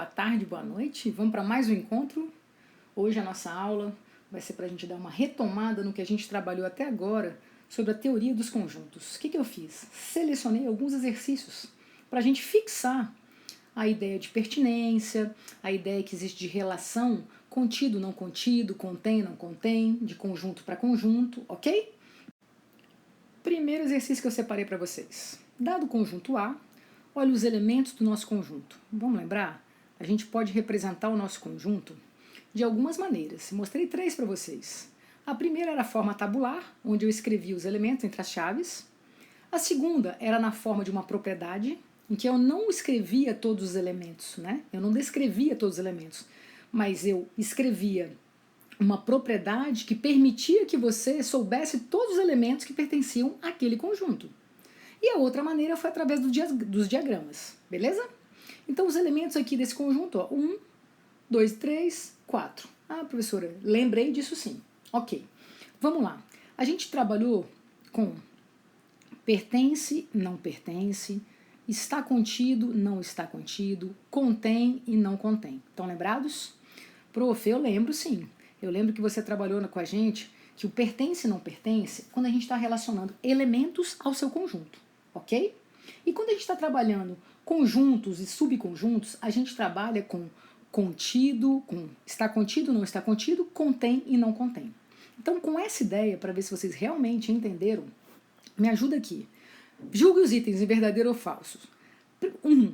boa tarde, boa noite. Vamos para mais um encontro. Hoje a nossa aula vai ser para a gente dar uma retomada no que a gente trabalhou até agora sobre a teoria dos conjuntos. O que eu fiz? Selecionei alguns exercícios para a gente fixar a ideia de pertinência, a ideia que existe de relação contido, não contido, contém, não contém, de conjunto para conjunto, ok? Primeiro exercício que eu separei para vocês. Dado o conjunto A, olha os elementos do nosso conjunto. Vamos lembrar? A gente pode representar o nosso conjunto de algumas maneiras. Mostrei 3 para vocês. A primeira era a forma tabular, onde eu escrevia os elementos entre as chaves. A segunda era na forma de uma propriedade, em que eu não escrevia todos os elementos, né? Eu não descrevia todos os elementos, mas eu escrevia uma propriedade que permitia que você soubesse todos os elementos que pertenciam àquele conjunto. E a outra maneira foi através dos diagramas, beleza? Então os elementos aqui desse conjunto, ó, 1, 2, 3, 4. Ah, professora, lembrei disso sim. Ok, vamos lá. A gente trabalhou com pertence, não pertence, está contido, não está contido, contém e não contém. Estão lembrados? Prof, eu lembro sim. Eu lembro que você trabalhou com a gente que o pertence e não pertence quando a gente está relacionando elementos ao seu conjunto, ok? E quando a gente está trabalhando conjuntos e subconjuntos, a gente trabalha com contido, com está contido, não está contido, contém e não contém. Então, com essa ideia, para ver se vocês realmente entenderam, me ajuda aqui. Julgue os itens em verdadeiro ou falso. 1.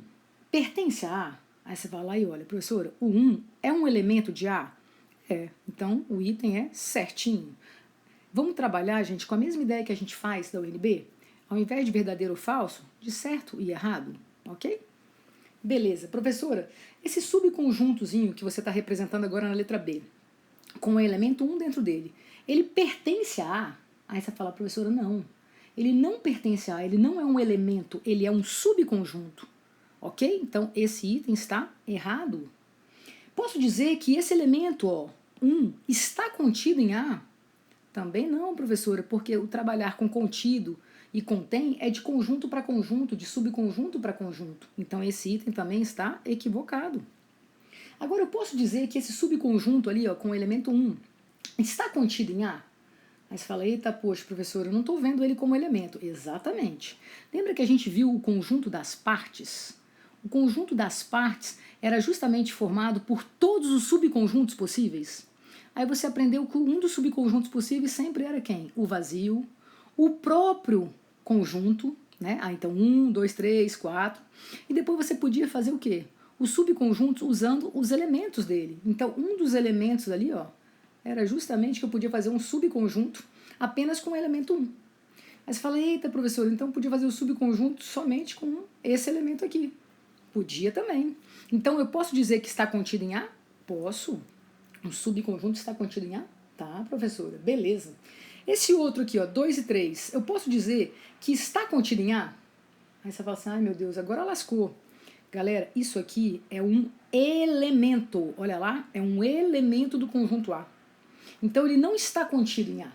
Pertence a A? Aí você vai lá e olha, professora, o 1 é um elemento de A? É, então o item é certinho. Vamos trabalhar, gente, com a mesma ideia que a gente faz da UNB? Ao invés de verdadeiro ou falso, de certo e errado, ok? Beleza, professora, esse subconjuntozinho que você está representando agora na letra B, com o elemento 1 dentro dele, ele pertence a A? Aí você fala, professora, não. Ele não pertence a A, ele não é um elemento, ele é um subconjunto, ok? Então esse item está errado. Posso dizer que esse elemento, ó, 1, está contido em A? Também não, professora, porque o trabalhar com contido e contém é de conjunto para conjunto, de subconjunto para conjunto. Então esse item também está equivocado. Agora eu posso dizer que esse subconjunto ali, ó, com o elemento 1, está contido em A? Aí você fala, eita, poxa, professora, eu não estou vendo ele como elemento. Exatamente. Lembra que a gente viu o conjunto das partes? O conjunto das partes era justamente formado por todos os subconjuntos possíveis. Aí você aprendeu que um dos subconjuntos possíveis sempre era quem? O vazio, o próprio conjunto, né? Ah, então 1, 2, 3, 4. E depois você podia fazer o quê? Os subconjuntos usando os elementos dele. Então um dos elementos ali, ó, era justamente que eu podia fazer um subconjunto apenas com o elemento 1. Aí você fala, eita, professor, então eu podia fazer o subconjunto somente com esse elemento aqui. Podia também. Então eu posso dizer que está contido em A? Posso. Um subconjunto está contido em A? Tá, professora, beleza. Esse outro aqui, ó, 2 e 3, eu posso dizer que está contido em A? Aí você fala assim, ai meu Deus, agora lascou. Galera, isso aqui é um elemento, olha lá, é um elemento do conjunto A. Então ele não está contido em A.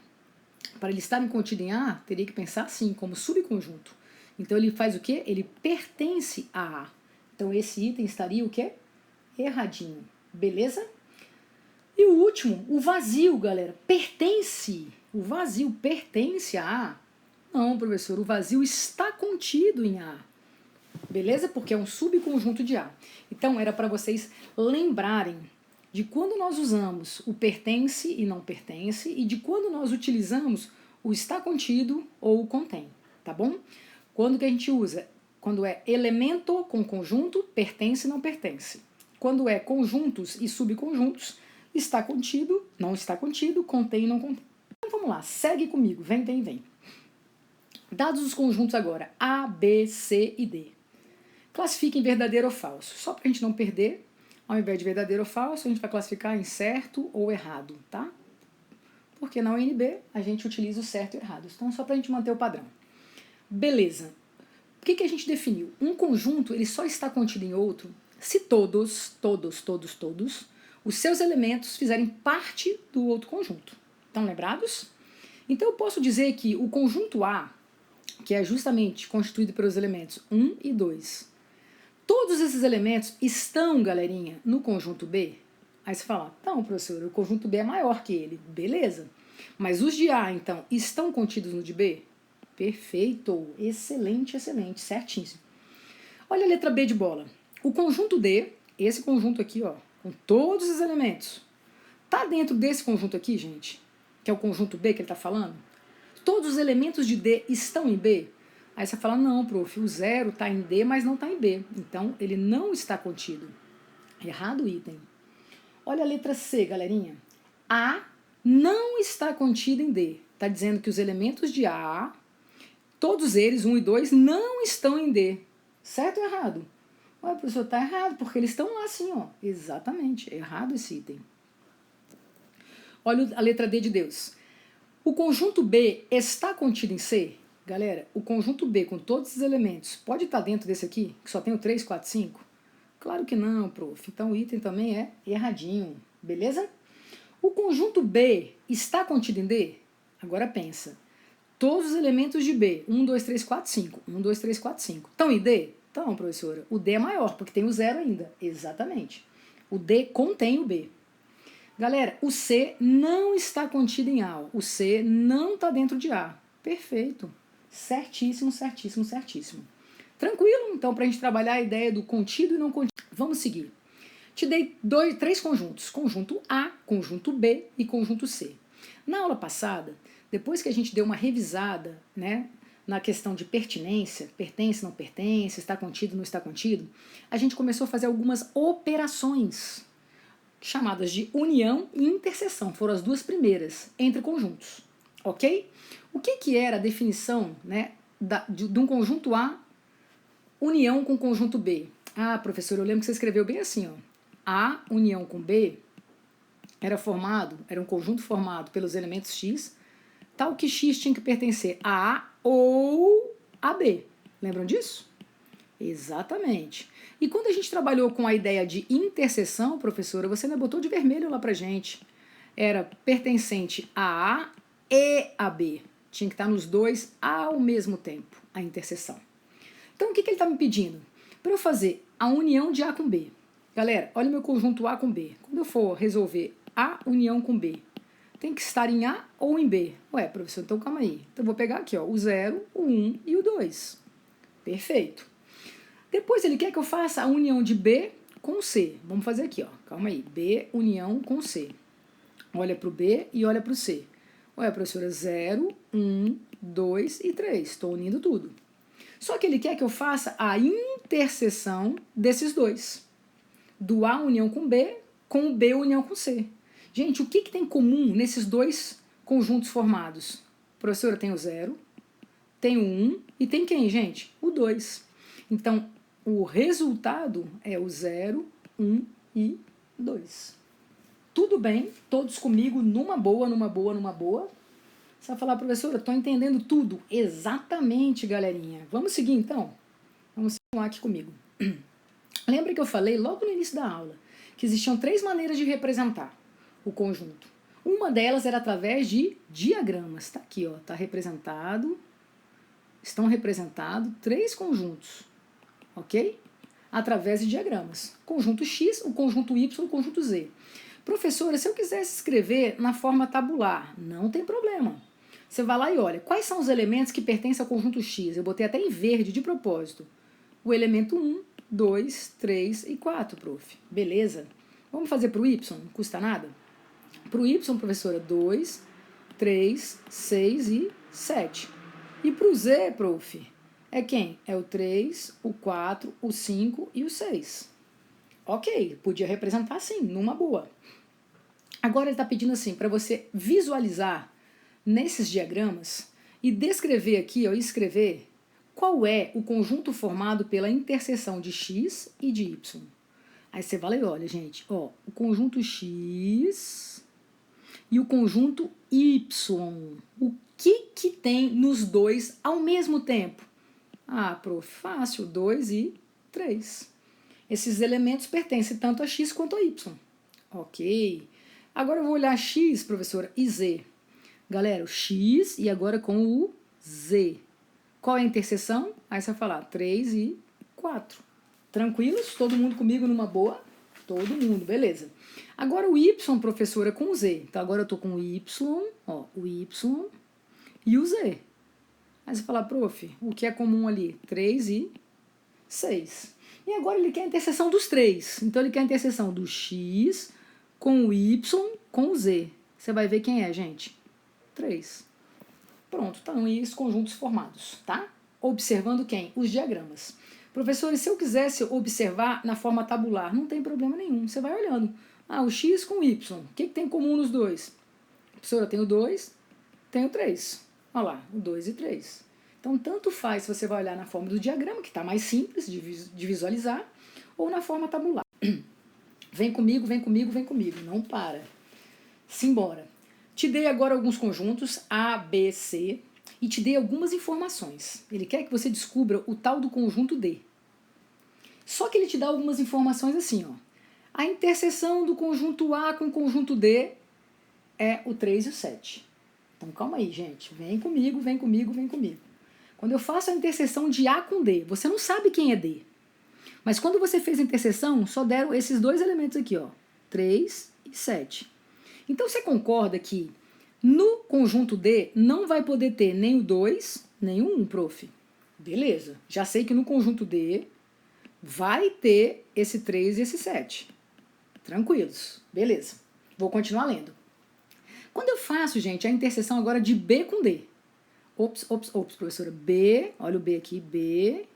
Para ele estar contido em A, teria que pensar assim, como subconjunto. Então ele faz o quê? Ele pertence a A. Então esse item estaria o quê? Erradinho. Beleza? E o último, o vazio, galera. Pertence. O vazio pertence a A? Não, professor, o vazio está contido em A. Beleza? Porque é um subconjunto de A. Então era para vocês lembrarem de quando nós usamos o pertence e não pertence e de quando nós utilizamos o está contido ou o contém, tá bom? Quando que a gente usa? Quando é elemento com conjunto, pertence e não pertence. Quando é conjuntos e subconjuntos, está contido, não está contido, contém e não contém. Então vamos lá, segue comigo, vem, vem, vem. Dados os conjuntos agora, A, B, C e D. Classifique em verdadeiro ou falso. Só para a gente não perder, ao invés de verdadeiro ou falso, a gente vai classificar em certo ou errado, tá? Porque na UNB a gente utiliza o certo e o errado. Então, só para a gente manter o padrão. Beleza. O que a gente definiu? Um conjunto ele só está contido em outro se todos, os seus elementos fizerem parte do outro conjunto. Estão lembrados? Então eu posso dizer que o conjunto A, que é justamente constituído pelos elementos 1 e 2, Todos esses elementos estão, galerinha, no conjunto B? Aí você fala, não, professor, o conjunto B é maior que ele. Beleza. Mas os de A, então, estão contidos no de B? Perfeito. Excelente, excelente. Certíssimo. Olha a letra B de bola. O conjunto D, esse conjunto aqui, ó, com todos os elementos, tá dentro desse conjunto aqui, gente? Que é o conjunto B que ele está falando? Todos os elementos de D estão em B? Aí você fala, não, prof, o 0 está em D, mas não está em B. Então, ele não está contido. Errado o item. Olha a letra C, galerinha. A não está contido em D. Está dizendo que os elementos de A, todos eles, 1 e 2, não estão em D. Certo ou errado? Ué, professor, está errado, porque eles estão lá assim, ó. Exatamente, errado esse item. Olha a letra D de Deus. O conjunto B está contido em C? Galera, o conjunto B com todos os elementos pode estar dentro desse aqui, que só tem o 3, 4, 5? Claro que não, prof. Então o item também é erradinho, beleza? O conjunto B está contido em D? Agora pensa. Todos os elementos de B, 1, 2, 3, 4, 5. 1, 2, 3, 4, 5. Estão em D? Então, professora, o D é maior, porque tem o 0 ainda. Exatamente. O D contém o B. Galera, o C não está contido em A. O C não está dentro de A. Perfeito. Certíssimo, certíssimo, certíssimo. Tranquilo? Então, para a gente trabalhar a ideia do contido e não contido. Vamos seguir. Te dei 3 conjuntos. Conjunto A, conjunto B e conjunto C. Na aula passada, depois que a gente deu uma revisada, né, na questão de pertinência, pertence, não pertence, está contido, não está contido, a gente começou a fazer algumas operações chamadas de união e interseção, foram as duas primeiras, entre conjuntos, ok? O que era a definição, né, de um conjunto A, união com conjunto B? Ah, professor, eu lembro que você escreveu bem assim, ó. A união com B era um conjunto formado pelos elementos X, tal que X tinha que pertencer a A ou a B. Lembram disso? Exatamente. E quando a gente trabalhou com a ideia de interseção, professora, você ainda botou de vermelho lá pra gente. Era pertencente a A e a B. Tinha que estar nos dois ao mesmo tempo, a interseção. Então, o que ele está me pedindo? Para eu fazer a união de A com B. Galera, olha o meu conjunto A com B. Quando eu for resolver A união com B, tem que estar em A ou em B? Ué, professor, então calma aí. Então, eu vou pegar aqui, ó, o 0, o 1 e o 2. Perfeito. Depois ele quer que eu faça a união de B com C. Vamos fazer aqui, ó. Calma aí. B união com C. Olha para o B e olha para o C. Olha, professora, 0, 1, 2 e 3. Estou unindo tudo. Só que ele quer que eu faça a interseção desses dois. Do A união com B, com o B união com C. Gente, o que tem em comum nesses dois conjuntos formados? Professora, tem o 0, tem o 1 e tem quem, gente? O 2. Então, o resultado é o 0, 1 e 2. Tudo bem? Todos comigo, numa boa, numa boa, numa boa. Você vai falar, professora, estou entendendo tudo. Exatamente, galerinha. Vamos seguir, então? Vamos continuar aqui comigo. Lembra que eu falei logo no início da aula que existiam 3 maneiras de representar o conjunto. Uma delas era através de diagramas. Está aqui, ó, está representado. Estão representados 3 conjuntos, ok? Através de diagramas. Conjunto X, o conjunto Y, o conjunto Z. Professora, se eu quisesse escrever na forma tabular, não tem problema. Você vai lá e olha, quais são os elementos que pertencem ao conjunto X? Eu botei até em verde de propósito. O elemento 1, 2, 3 e 4, prof. Beleza? Vamos fazer para o Y? Não custa nada? Para o Y, professora, 2, 3, 6 e 7. E para o Z, prof, é quem? É o 3, o 4, o 5 e o 6. Ok, podia representar assim, numa boa. Agora ele está pedindo assim, para você visualizar nesses diagramas e descrever aqui, ó, escrever qual é o conjunto formado pela interseção de X e de Y. Aí você vai lá e olha, gente, ó, o conjunto X e o conjunto Y. O que tem nos dois ao mesmo tempo? Ah, prof, fácil, 2 e 3. Esses elementos pertencem tanto a X quanto a Y. Ok. Agora eu vou olhar X, professora, e Z. Galera, o X e agora com o Z. Qual é a interseção? Aí você vai falar 3 e 4. Tranquilos? Todo mundo comigo numa boa? Todo mundo, beleza. Agora o Y, professora, com o Z. Então agora eu tô com o Y, ó, o Y e o Z. Aí você fala, prof, o que é comum ali? 3 e 6. E agora ele quer a interseção dos três. Então ele quer a interseção do X com o Y com o Z. Você vai ver quem é, gente? 3. Pronto, estão aí os conjuntos formados, tá? Observando quem? Os diagramas. Professor, e se eu quisesse observar na forma tabular? Não tem problema nenhum, você vai olhando. Ah, o X com o Y, o que tem em comum nos dois? Professor, eu tenho 2, tenho 3. Olha lá, o 2 e 3. Então, tanto faz se você vai olhar na forma do diagrama, que está mais simples de visualizar, ou na forma tabular. Vem comigo, vem comigo, vem comigo. Não para. Simbora. Te dei agora alguns conjuntos, A, B, C, e te dei algumas informações. Ele quer que você descubra o tal do conjunto D. Só que ele te dá algumas informações assim, ó. A interseção do conjunto A com o conjunto D é o 3 e o 7. Então, calma aí, gente. Vem comigo, vem comigo, vem comigo. Quando eu faço a interseção de A com D, você não sabe quem é D. Mas quando você fez a interseção, só deram esses dois elementos aqui, ó. 3 e 7. Então, você concorda que no conjunto D não vai poder ter nem o 2, nem o 1, prof. Beleza. Já sei que no conjunto D vai ter esse 3 e esse 7. Tranquilos. Beleza. Vou continuar lendo. Quando eu faço, gente, a interseção agora de B com D. Ops, professora. B, olha o B aqui, B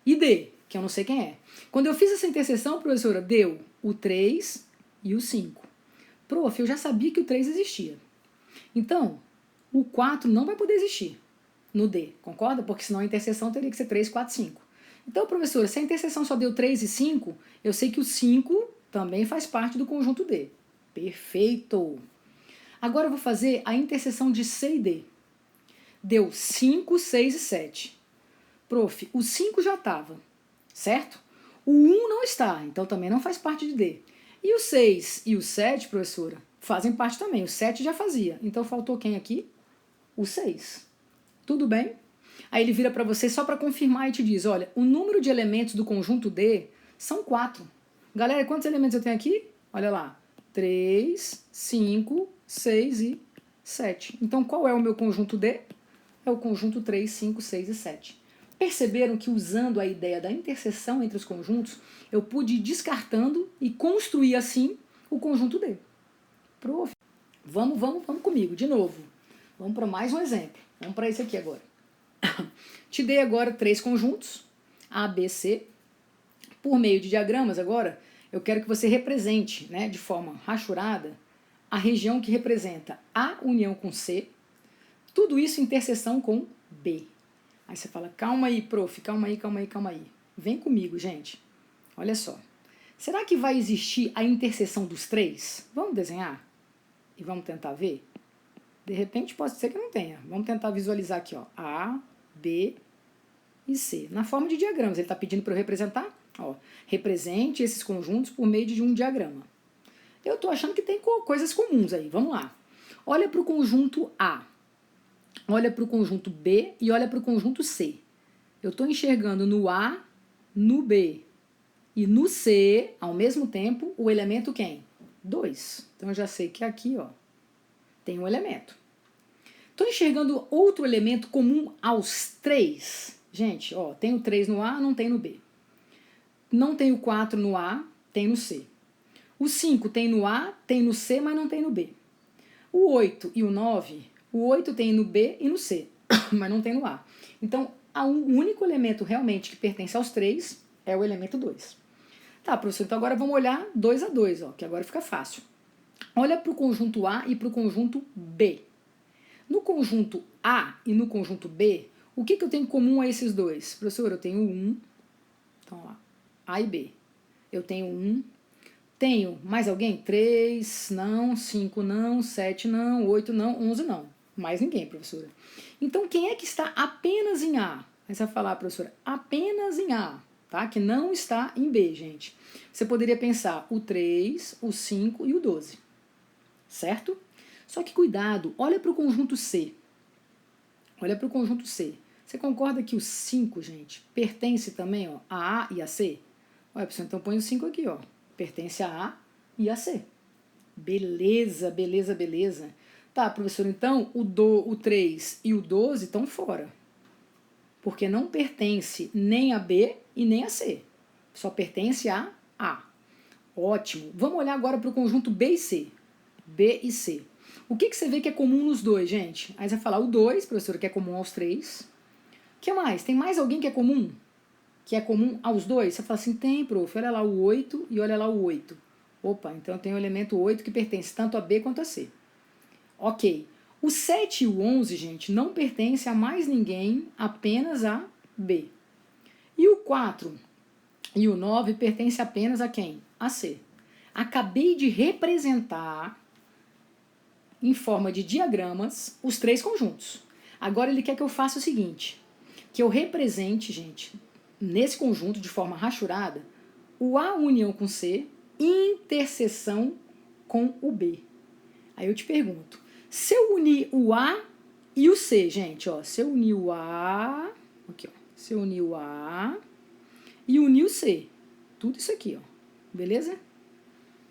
e D, que eu não sei quem é. Quando eu fiz essa interseção, professora, deu o 3 e o 5. Prof, eu já sabia que o 3 existia. Então, o 4 não vai poder existir no D, concorda? Porque senão a interseção teria que ser 3, 4, 5. Então, professora, se a interseção só deu 3 e 5, eu sei que o 5 também faz parte do conjunto D. Perfeito! Agora eu vou fazer a interseção de C e D. Deu 5, 6 e 7. Prof, o 5 já estava, certo? O 1 não está, então também não faz parte de D. E o 6 e o 7, professora, fazem parte também. O 7 já fazia. Então faltou quem aqui? O 6. Tudo bem? Aí ele vira para você só para confirmar e te diz, olha, o número de elementos do conjunto D são 4. Galera, quantos elementos eu tenho aqui? Olha lá. 3, 5, 6 e 7. Então qual é o meu conjunto D? É o conjunto 3, 5, 6 e 7. Perceberam que usando a ideia da interseção entre os conjuntos, eu pude ir descartando e construir assim o conjunto D. Prof, vamos comigo, de novo. Vamos para mais um exemplo. Vamos para esse aqui agora. Te dei agora 3 conjuntos, A, B, C. Por meio de diagramas agora, eu quero que você represente, né, de forma rachurada, a região que representa A união com C, tudo isso em interseção com B. Aí você fala, calma aí, prof, calma aí. Vem comigo, gente. Olha só. Será que vai existir a interseção dos três? Vamos desenhar? E vamos tentar ver? De repente pode ser que não tenha. Vamos tentar visualizar aqui, ó. A, B e C. Na forma de diagramas. Ele está pedindo para eu representar? Ó, represente esses conjuntos por meio de um diagrama. Eu estou achando que tem coisas comuns aí. Vamos lá. Olha para o conjunto A. Olha para o conjunto B e olha para o conjunto C. Eu estou enxergando no A, no B e no C, ao mesmo tempo, o elemento quem? 2. Então eu já sei que aqui, ó, tem um elemento. Estou enxergando outro elemento comum aos 3. Gente, ó, tem o 3 no A, não tem no B. Não tem o 4 no A, tem no C. O 5 tem no A, tem no C, mas não tem no B. O 8 e o 9... O 8 tem no B e no C, mas não tem no A. Então, o único elemento realmente que pertence aos 3 é o elemento 2. Tá, professor, então agora vamos olhar 2 a 2, ó, que agora fica fácil. Olha para o conjunto A e para o conjunto B. No conjunto A e no conjunto B, o que eu tenho em comum a esses dois? Professor, eu tenho 1, então lá, A e B. Eu tenho 1. Tenho mais alguém? 3, não, 5 não, 7 não, 8 não, 11 não. Mais ninguém, professora. Então, quem é que está apenas em A? Aí você vai falar, professora, apenas em A, tá? Que não está em B, gente. Você poderia pensar o 3, o 5 e o 12, certo? Só que cuidado, olha para o conjunto C. Olha para o conjunto C. Você concorda que o 5, gente, pertence também, ó, a A e a C? Ué, professor, então põe o 5 aqui, ó. Pertence a A e a C. Beleza, beleza, beleza. Tá, professor, então o 3 e o 12 estão fora. Porque não pertence nem a B e nem a C. Só pertence a A. Ótimo. Vamos olhar agora para o conjunto B e C. B e C. O que você vê que é comum nos dois, gente? Aí você vai falar o 2, professor, que é comum aos 3. O que mais? Tem mais alguém que é comum? Que é comum aos dois? Você fala assim, tem, prof. Olha lá o 8 e olha lá o 8. Opa, então tem o elemento 8 que pertence tanto a B quanto a C. Ok. O 7 e o 11, gente, não pertencem a mais ninguém, apenas a B. E o 4 e o 9 pertencem apenas a quem? A C. Acabei de representar, em forma de diagramas, os três conjuntos. Agora ele quer que eu faça o seguinte, que eu represente, gente, nesse conjunto, de forma rachurada, o A união com C, interseção com o B. Aí eu te pergunto, se eu unir o A e o C, gente, ó, se eu unir o A, aqui, ó, se eu unir o A e unir o C, tudo isso aqui, ó, beleza?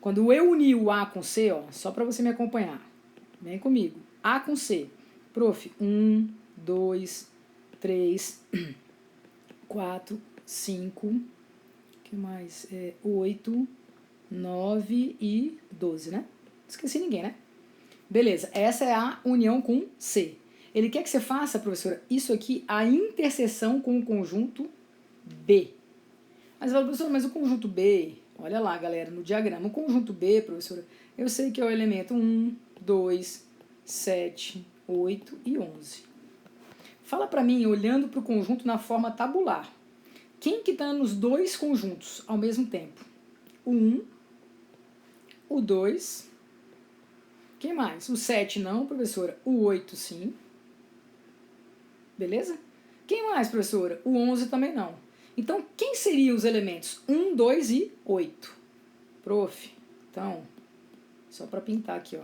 Quando eu unir o A com C, ó, só para você me acompanhar, vem comigo, A com C, prof, 1, 2, 3, 4, 5, que mais? 8, 9 e 12, né? Não esqueci ninguém, né? Beleza, essa é a união com C. Ele quer que você faça, professora, isso aqui, a interseção com o conjunto B. Mas, professora, mas o conjunto B, olha lá, galera, no diagrama, o conjunto B, professora, eu sei que é o elemento 1, 2, 7, 8 e 11. Fala para mim, olhando para o conjunto na forma tabular, quem que está nos dois conjuntos ao mesmo tempo? O 1, o 2, quem mais? O 7 não, professora, o 8 sim. Beleza? Quem mais, professora? O 11 também não. Então, quem seriam os elementos 1, 2 e 8? Prof, então, só para pintar aqui, ó.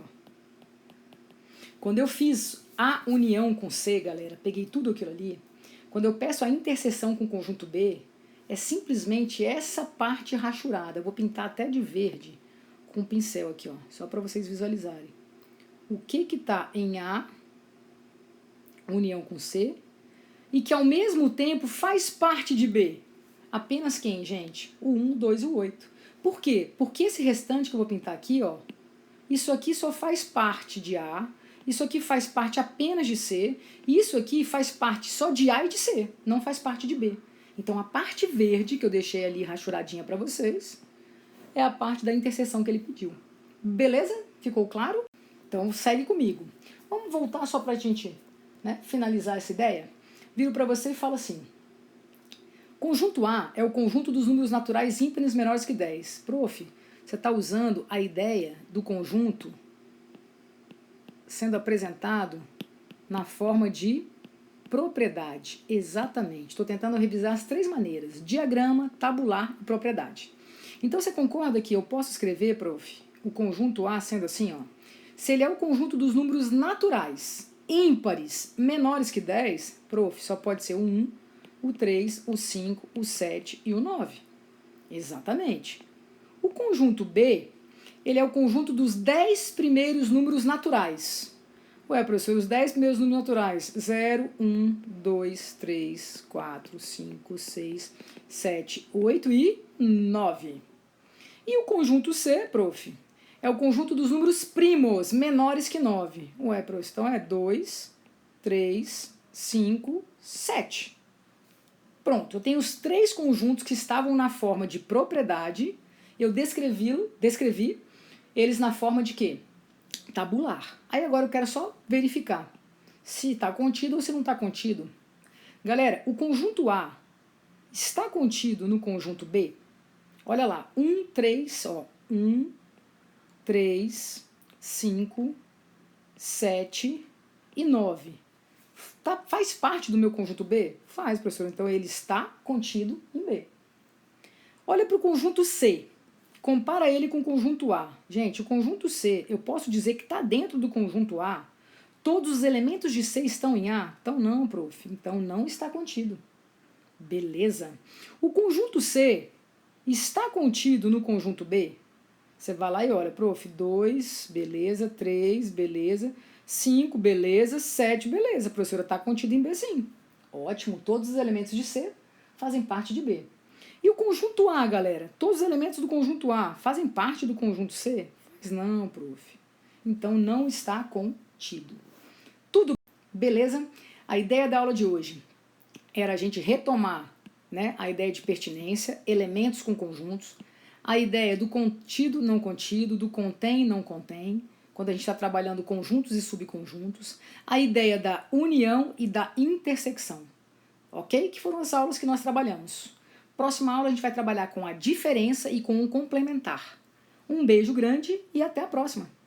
Quando eu fiz a união com C, galera, peguei tudo aquilo ali, quando eu peço a interseção com o conjunto B, é simplesmente essa parte rachurada. Eu vou pintar até de verde com o pincel aqui, ó, só para vocês visualizarem. O que está em A, união com C, e que ao mesmo tempo faz parte de B. Apenas quem, gente? O 1, 2 e o 8. Por quê? Porque esse restante que eu vou pintar aqui, ó, isso aqui só faz parte de A, isso aqui faz parte apenas de C, e isso aqui faz parte só de A e de C, não faz parte de B. Então a parte verde, que eu deixei ali rachuradinha para vocês, é a parte da interseção que ele pediu. Beleza? Ficou claro? Então segue comigo. Vamos voltar só para a gente, né, finalizar essa ideia? Viro para você e falo assim, conjunto A é o conjunto dos números naturais ímpares menores que 10. Prof, você está usando a ideia do conjunto sendo apresentado na forma de propriedade. Exatamente. Estou tentando revisar as três maneiras, diagrama, tabular e propriedade. Então você concorda que eu posso escrever, prof, o conjunto A sendo assim, ó, se ele é o conjunto dos números naturais ímpares menores que 10, prof, só pode ser o 1, o 3, o 5, o 7 e o 9. Exatamente. O conjunto B, ele é o conjunto dos 10 primeiros números naturais. Ué, professor, os 10 primeiros números naturais, 0, 1, 2, 3, 4, 5, 6, 7, 8 e 9. E o conjunto C, prof, é o conjunto dos números primos, menores que 9. Ué, prof, então é 2, 3, 5, 7. Pronto, eu tenho os três conjuntos que estavam na forma de propriedade, eu descrevi eles na forma de quê? Tabular. Aí agora eu quero só verificar se está contido ou se não está contido. Galera, o conjunto A está contido no conjunto B? Olha lá, 1, 3, ó, 1, 3, 5, 7 e 9. Faz parte do meu conjunto B? Faz, professor. Então ele está contido em B. Olha para o conjunto C. Compara ele com o conjunto A. Gente, o conjunto C, eu posso dizer que está dentro do conjunto A? Todos os elementos de C estão em A? Então não, prof. Então não está contido. Beleza. O conjunto C, está contido no conjunto B? Você vai lá e olha, prof, 2, beleza, 3, beleza, 5, beleza, 7, beleza. A professora está contida em B sim. Ótimo, todos os elementos de C fazem parte de B. E o conjunto A, galera? Todos os elementos do conjunto A fazem parte do conjunto C? Faz não, prof. Então não está contido. Tudo beleza? A ideia da aula de hoje era a gente retomar, né, a ideia de pertinência, elementos com conjuntos, a ideia do contido, não contido, do contém, não contém, quando a gente está trabalhando conjuntos e subconjuntos, a ideia da união e da intersecção, ok? Que foram as aulas que nós trabalhamos. Próxima aula a gente vai trabalhar com a diferença e com o complementar. Um beijo grande e até a próxima!